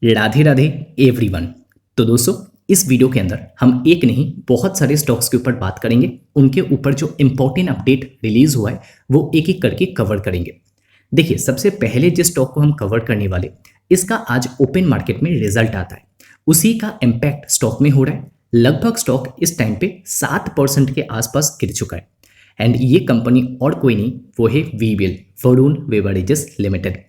Radhe Radhe everyone. तो दोस्तों, इस वीडियो के अंदर हम एक नहीं बहुत सारे स्टॉक्स के ऊपर बात करेंगे। उनके ऊपर जो इंपॉर्टेंट अपडेट रिलीज हुआ है वो एक एक करके कवर करेंगे। देखिए, सबसे पहले जिस स्टॉक को हम कवर करने वाले, इसका आज ओपन मार्केट में रिजल्ट आता है, उसी का इम्पैक्ट स्टॉक में हो रहा है। लगभग स्टॉक इस टाइम पे 7% के आसपास गिर चुका है। एंड ये कंपनी और कोई नहीं, वो है वीबीएल, वरुण बेवरेजेस लिमिटेड।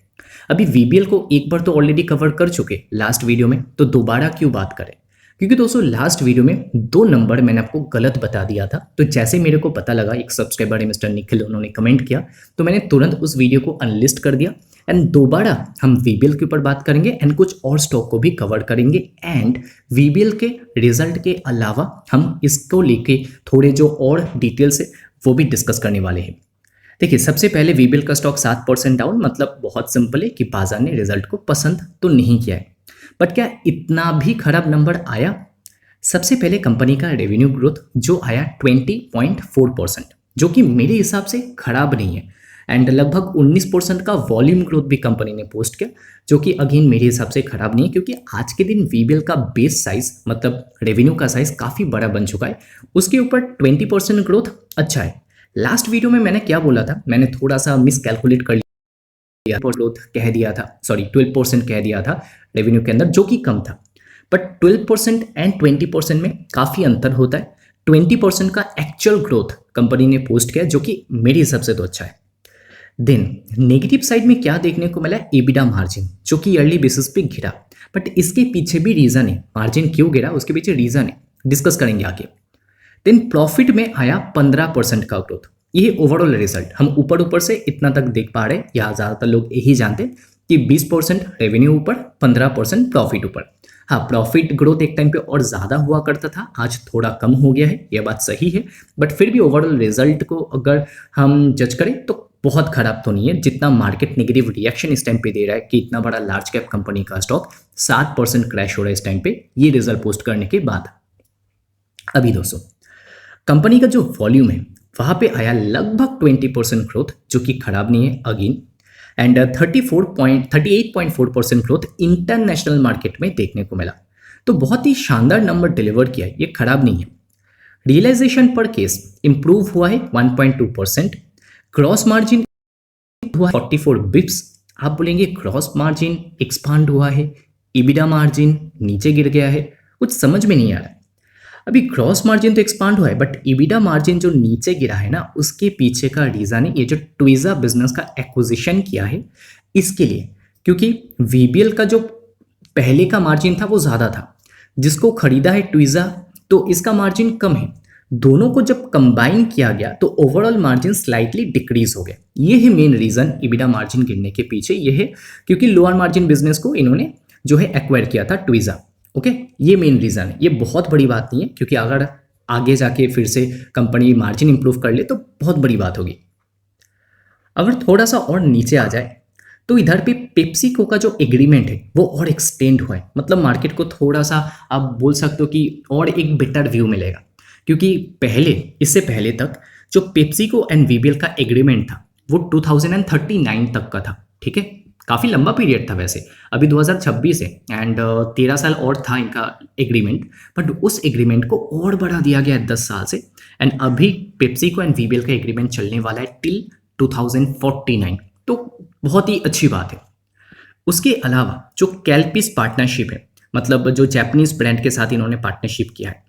अभी वीबीएल को एक बार तो ऑलरेडी कवर कर चुके लास्ट वीडियो में, तो दोबारा क्यों बात करें? क्योंकि दोस्तों, लास्ट वीडियो में 2 नंबर मैंने आपको गलत बता दिया था। तो जैसे मेरे को पता लगा, एक सब्सक्राइबर है मिस्टर निखिल, उन्होंने कमेंट किया, तो मैंने तुरंत उस वीडियो को अनलिस्ट कर दिया। एंड दोबारा हम वीबीएल के ऊपर बात करेंगे एंड कुछ और स्टॉक को भी कवर करेंगे। एंड वीबीएल के रिजल्ट के अलावा हम इसको लेके थोड़े जो और डिटेल्स है वो भी डिस्कस करने वाले हैं। देखिए, सबसे पहले वीबीएल का स्टॉक 7% डाउन, मतलब बहुत सिंपल है कि बाजार ने रिजल्ट को पसंद तो नहीं किया है। बट क्या इतना भी खराब नंबर आया? सबसे पहले कंपनी का रेवेन्यू ग्रोथ जो आया 20.4%, जो कि मेरे हिसाब से खराब नहीं है। एंड लगभग 19% का वॉल्यूम ग्रोथ भी कंपनी ने पोस्ट किया, जो कि अगेन मेरे हिसाब से खराब नहीं है, क्योंकि आज के दिन वीबीएल का बेस साइज, मतलब रेवेन्यू का साइज काफ़ी बड़ा बन चुका है। उसके ऊपर 20% ग्रोथ अच्छा है। लास्ट वीडियो में मैंने क्या बोला था, मैंने थोड़ा सा मिस कैलकुलेट कर लिया, ग्रोथ कह दिया था, सॉरी 12% कह दिया था रेवेन्यू के अंदर, जो कि कम था। बट 12% एंड 20% में काफ़ी अंतर होता है। 20% का एक्चुअल ग्रोथ कंपनी ने पोस्ट किया, जो कि मेरे हिसाब से तो अच्छा है। देन नेगेटिव साइड में क्या देखने को मिला? एबिडा मार्जिन, जो कि ईयरली बेसिस पे गिरा। बट इसके पीछे भी रीज़न है, मार्जिन क्यों गिरा उसके पीछे रीज़न है, डिस्कस करेंगे आगे। देन प्रॉफिट में आया 15% का ग्रोथ। ये ओवरऑल रिजल्ट हम ऊपर ऊपर से इतना तक देख पा रहे हैं, या ज़्यादातर लोग यही जानते हैं कि 20% रेवेन्यू ऊपर, 15% प्रॉफिट ऊपर। हाँ, प्रॉफिट ग्रोथ एक टाइम पे और ज़्यादा हुआ करता था, आज थोड़ा कम हो गया है, यह बात सही है। बट फिर भी ओवरऑल रिजल्ट को अगर हम जज करें तो बहुत खराब तो नहीं है, जितना मार्केट नेगेटिव रिएक्शन इस टाइम पे दे रहा है कि इतना बड़ा लार्ज कैप कंपनी का स्टॉक 7% क्रैश हो रहा है इस टाइम पे, ये रिजल्ट पोस्ट करने के बाद। अभी दोस्तों, कंपनी का जो वॉल्यूम है वहाँ पे आया लगभग 20% ग्रोथ, जो कि खराब नहीं है again. And 38.4% growth international market में देखने को मिला। तो बहुत ही शानदार नंबर डिलीवर किया है, ये खराब नहीं है। रियलाइजेशन पर केस इंप्रूव हुआ है 1.2%। ग्रॉस मार्जिन हुआ 44 बिप्स। आप बोलेंगे ग्रॉस मार्जिन एक्सपांड हुआ है, इबिडा मार्जिन नीचे गिर गया है, कुछ समझ में नहीं आ रहा है। अभी ग्रॉस मार्जिन तो एक्सपांड हुआ है, बट इबिडा मार्जिन जो नीचे गिरा है ना, उसके पीछे का रीज़न है ये जो ट्विज़ा बिजनेस का एक्विजिशन किया है इसके लिए। क्योंकि वीबीएल का जो पहले का मार्जिन था वो ज़्यादा था, जिसको खरीदा है ट्विज़ा, तो इसका मार्जिन कम है। दोनों को जब कंबाइन किया गया तो ओवरऑल मार्जिन स्लाइटली डिक्रीज हो गया। ये है मेन रीज़न इबिडा मार्जिन गिरने के पीछे, ये है क्योंकि लोअर मार्जिन बिजनेस को इन्होंने जो है एक्वायर किया था ट्विज़ा। ओके, ये मेन रीज़न है। ये बहुत बड़ी बात नहीं है, क्योंकि अगर आगे जाके फिर से कंपनी मार्जिन इंप्रूव कर ले तो बहुत बड़ी बात होगी। अगर थोड़ा सा और नीचे आ जाए तो इधर पे पेप्सिको का जो एग्रीमेंट है वो और एक्सटेंड हुआ है, मतलब मार्केट को थोड़ा सा आप बोल सकते हो कि और एक बेटर व्यू मिलेगा। क्योंकि पहले, इससे पहले तक जो पेप्सिको एंड वीबीएल का एग्रीमेंट था वो 2039 तक का था। ठीक है, काफ़ी लंबा पीरियड था वैसे। अभी 2026 है एंड 13 साल और था इनका एग्रीमेंट, बट उस एग्रीमेंट को और बढ़ा दिया गया है 10 साल से। एंड अभी पेप्सिको एंड वीबीएल का एग्रीमेंट चलने वाला है टिल 2049, तो बहुत ही अच्छी बात है। उसके अलावा जो कैल्पिस पार्टनरशिप है, मतलब जो जापानीज ब्रांड के साथ इन्होंने पार्टनरशिप किया है,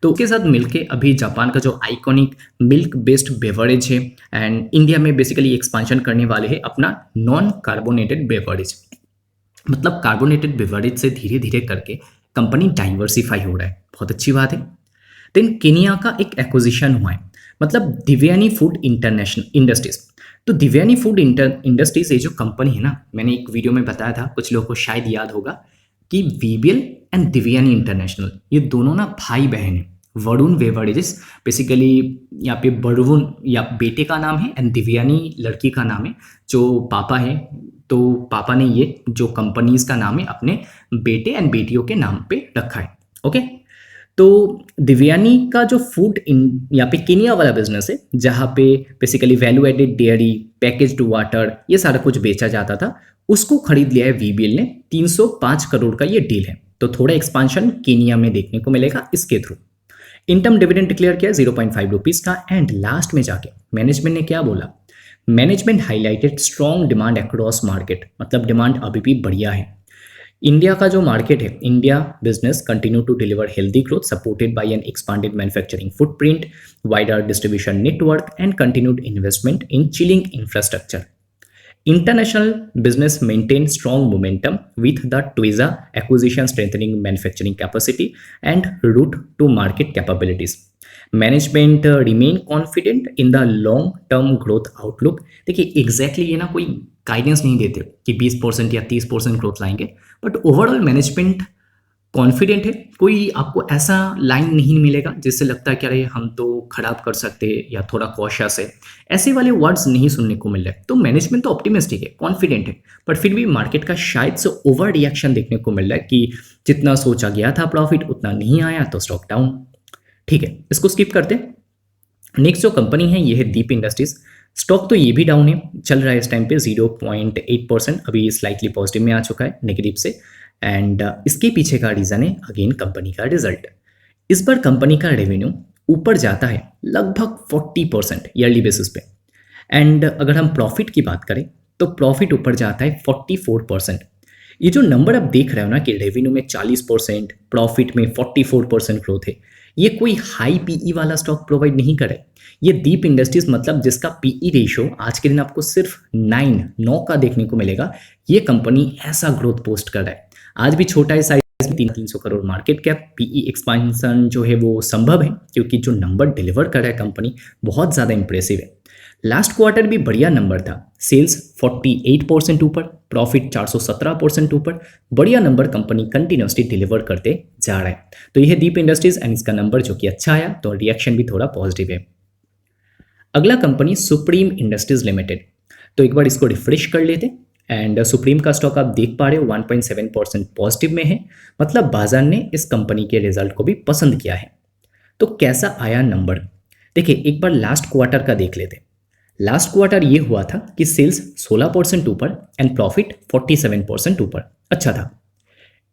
तो उसके साथ मिलके अभी जापान का जो आइकॉनिक मिल्क बेस्ड बेवरेज है एंड इंडिया में बेसिकली एक्सपांशन करने वाले हैं अपना नॉन कार्बोनेटेड बेवरेज। मतलब कार्बोनेटेड बेवरेज से धीरे धीरे करके कंपनी डाइवर्सिफाई हो रहा है, बहुत अच्छी बात है। देन केनिया का एक एक्विजिशन हुआ है, मतलब दिव्यानी फूड इंटरनेशनल इंडस्ट्रीज। तो दिव्यानी फूड इंडस्ट्रीज ये जो कंपनी है ना, मैंने एक वीडियो में बताया था, कुछ लोगों को शायद याद होगा कि वीबीएल एंड दिव्यानी इंटरनेशनल ये दोनों ना भाई बहन हैं। वरुण बेवरेजेस बेसिकली यहाँ पे वरुण या बेटे का नाम है एंड दिव्यानी लड़की का नाम है, जो पापा है। तो पापा ने ये जो कंपनीज का नाम है अपने बेटे एंड बेटियों के नाम पे रखा है। ओके, तो दिव्यानी का जो फूड इन यहाँ पे केनिया वाला बिजनेस है, जहाँ पे basically value added dairy, packaged water, ये सारा कुछ बेचा जाता था, उसको खरीद लिया है वीबीएल ने। 305 करोड़ का ये डील है, तो थोड़ा एक्सपांशन केनिया में देखने को मिलेगा इसके थ्रू। इनकम डिविडेंड डिक्लेयर किया 0.5 रुपीज का। एंड लास्ट में जाके मैनेजमेंट ने क्या बोला, management highlighted strong demand across market, मतलब डिमांड अभी भी बढ़िया है। इंडिया का जो मार्केट है, India business continue to deliver healthy growth supported by an expanded manufacturing footprint, wider distribution network and continued investment in chilling infrastructure. International business maintained strong momentum with the Twiza acquisition strengthening manufacturing capacity and route to market capabilities. Management remain confident in the long term growth outlook. देखिए exactly ये ना कोई guidance नहीं देते कि 20% या 30% growth लाएंगे, but overall management confident है। कोई आपको ऐसा लाइन नहीं मिलेगा जिससे लगता है कि अरे हम तो खराब कर सकते हैं या थोड़ा कॉशियस है, ऐसे वाले वर्ड्स नहीं सुनने को मिल रहे। तो मैनेजमेंट तो ऑप्टिमिस्टिक है, कॉन्फिडेंट है, बट फिर भी मार्केट का शायद से ओवर रिएक्शन देखने को मिल रहा है कि जितना सोचा गया था प्रॉफिट उतना नहीं आया तो स्टॉक डाउन। ठीक है, इसको स्किप करते हैं। नेक्स्ट जो कंपनी है ये है दीप इंडस्ट्रीज। स्टॉक तो ये भी डाउन है, चल रहा है इस टाइम पे 0.8%, अभी स्लाइटली पॉजिटिव में आ चुका है नेगेटिव से। एंड इसके पीछे का रीज़न है अगेन कंपनी का रिजल्ट। इस बार कंपनी का रेवेन्यू ऊपर जाता है लगभग 40% ईयरली बेसिस पे। एंड अगर हम प्रॉफिट की बात करें तो प्रॉफिट ऊपर जाता है 44%। ये जो नंबर आप देख रहे हो ना कि रेवेन्यू में 40%, प्रॉफिट में 44% ग्रोथ है, ये कोई हाई पीई वाला स्टॉक प्रोवाइड नहीं करे। ये दीप इंडस्ट्रीज मतलब जिसका पीई रेशियो आज के दिन आपको सिर्फ 9 का देखने को मिलेगा, ये कंपनी ऐसा ग्रोथ पोस्ट कर रहा है। आज भी छोटा है साइज में, 300 crore market cap, PE expansion जो है वो संभव है क्योंकि जो नंबर डिलीवर कर रहा है कंपनी बहुत ज़्यादा इंप्रेसिव है। लास्ट क्वार्टर भी बढ़िया नंबर था, सेल्स 48% ऊपर, प्रॉफिट 417% ऊपर, बढ़िया नंबर कंपनी कंटिन्यूसली डिलीवर करते जा रहा है। तो यह है दीप इंडस्ट्रीज एंड इसका नंबर जो कि अच्छा आया तो रिएक्शन भी थोड़ा पॉजिटिव है। अगला कंपनी सुप्रीम इंडस्ट्रीज लिमिटेड, तो एक बार इसको रिफ्रेश कर लेते। एंड सुप्रीम का स्टॉक आप देख पा रहे हो 1.7% पॉजिटिव में है, मतलब बाजार ने इस कंपनी के रिजल्ट को भी पसंद किया है। तो कैसा आया नंबर, देखिए एक बार लास्ट क्वार्टर का देख लेते। लास्ट क्वार्टर ये हुआ था कि सेल्स 16% ऊपर एंड प्रॉफिट 47% ऊपर, अच्छा था।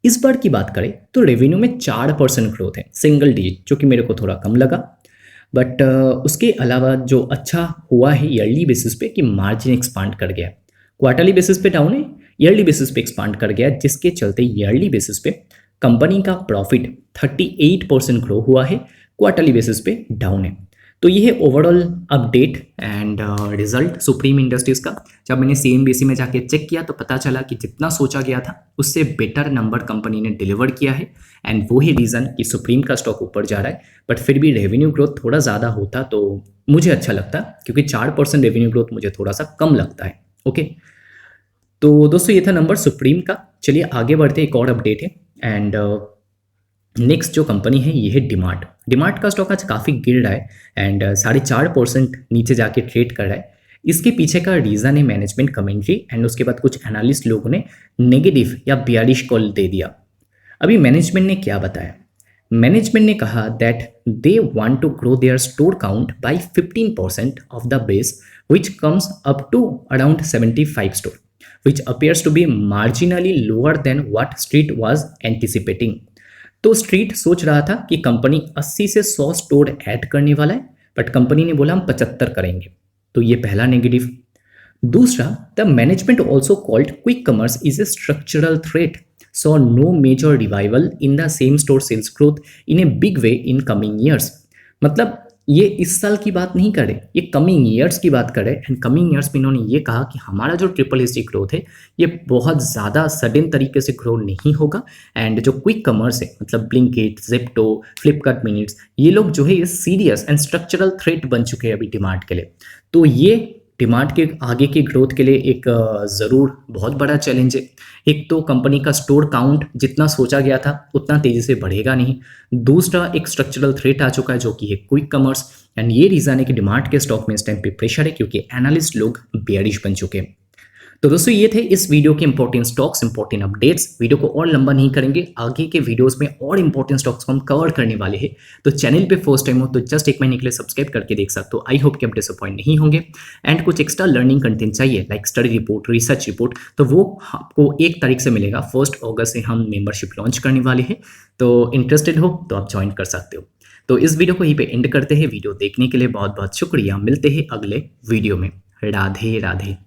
इस बार की बात करें तो रेवेन्यू में 4% ग्रोथ है, सिंगल डिजिट, जो कि मेरे को थोड़ा कम लगा। बट उसके अलावा जो अच्छा हुआ है ईयरली बेसिस पे कि मार्जिन एक्सपांड कर गया। क्वार्टरली बेसिस पे डाउन है, ईयरली बेसिस पे एक्सपांड कर गया, जिसके चलते ईयरली बेसिस पे कंपनी का प्रॉफिट 38% ग्रो हुआ है, क्वार्टरली बेसिस पे डाउन है। तो ये है overall update and result supreme industries का। जब मैंने सीएनबीसी में जाके चेक किया तो पता चला कि जितना सोचा गया था उससे बेटर नंबर कंपनी ने डिलीवर किया है। एंड वो ही रीज़न कि सुप्रीम का स्टॉक ऊपर जा रहा है, बट फिर भी रेवेन्यू ग्रोथ थोड़ा ज़्यादा होता तो मुझे अच्छा लगता, क्योंकि 4% रेवेन्यू ग्रोथ मुझे थोड़ा सा कम लगता है। ओके, तो दोस्तों ये था नंबर सुप्रीम का। चलिए आगे बढ़ते, एक और अपडेट है। एंड नेक्स्ट जो कंपनी है ये है डिमार्ट। डिमार्ट का स्टॉक आज काफ़ी गिर रहा है एंड 4.5% नीचे जाके ट्रेड कर रहा है। इसके पीछे का रीज़न है मैनेजमेंट कमेंट्री एंड उसके बाद कुछ एनालिस्ट लोगों ने नेगेटिव या बियरिश कॉल दे दिया। अभी मैनेजमेंट ने क्या बताया, मैनेजमेंट ने कहा that they want to grow their store count by 15% of the base which comes up to around 75 store, which appears to be marginally lower than what Street was anticipating। तो street सोच रहा था कि company 80 से 100 store add करने वाला है, but company ने बोला हम 75 करेंगे। तो ये पहला नेगेटिव। दूसरा, the management also called quick commerce is a structural threat, so no major revival in the same store sales growth in a big way in coming years. मतलब ये इस साल की बात नहीं कर रहे, ये कमिंग ईयर्स की बात कर रहे हैं। एंड कमिंग ईयर्स में इन्होंने ये कहा कि हमारा जो ट्रिपल एसी ग्रोथ है ये बहुत ज़्यादा सडन तरीके से ग्रो नहीं होगा। एंड जो क्विक कॉमर्स है मतलब ब्लिंकिट, ज़ेप्टो, फ्लिपकार्ट मिनट्स, ये लोग जो है ये सीरियस एंड स्ट्रक्चरल थ्रेट बन चुके हैं अभी डिमांड के लिए। तो ये डिमांड के आगे की ग्रोथ के लिए एक ज़रूर बहुत बड़ा चैलेंज है। एक तो कंपनी का स्टोर काउंट जितना सोचा गया था उतना तेज़ी से बढ़ेगा नहीं। दूसरा, एक स्ट्रक्चरल थ्रेट आ चुका है जो कि है क्विक कॉमर्स। एंड ये रीज़न है कि डिमांड के स्टॉक में इस टाइम पे प्रेशर है क्योंकि एनालिस्ट लोग बेयरिश बन चुके हैं। तो दोस्तों ये थे इस वीडियो के important stocks, important updates. Video को और लंबा नहीं करेंगे, आगे के वीडियोस में और इंपॉर्टेंट स्टॉक्स को हम कवर करने वाले हैं। तो चैनल पे फर्स्ट टाइम हो तो जस्ट 1 महीने के लिए सब्सक्राइब करके देख सकते हो। आई होप कि आप डिसअपॉइंट नहीं होंगे। एंड कुछ एक्स्ट्रा लर्निंग कंटेंट चाहिए like study report, research report, तो वो आपको 1 तारीख से मिलेगा। 1 अगस्त से हम मेंबरशिप लॉन्च करने वाले हैं। तो इंटरेस्टेड हो तो आप ज्वाइन कर सकते हो। तो इस वीडियो को यहीं पे एंड करते हैं। वीडियो देखने के लिए बहुत बहुत शुक्रिया। मिलते हैं अगले वीडियो में। राधे राधे।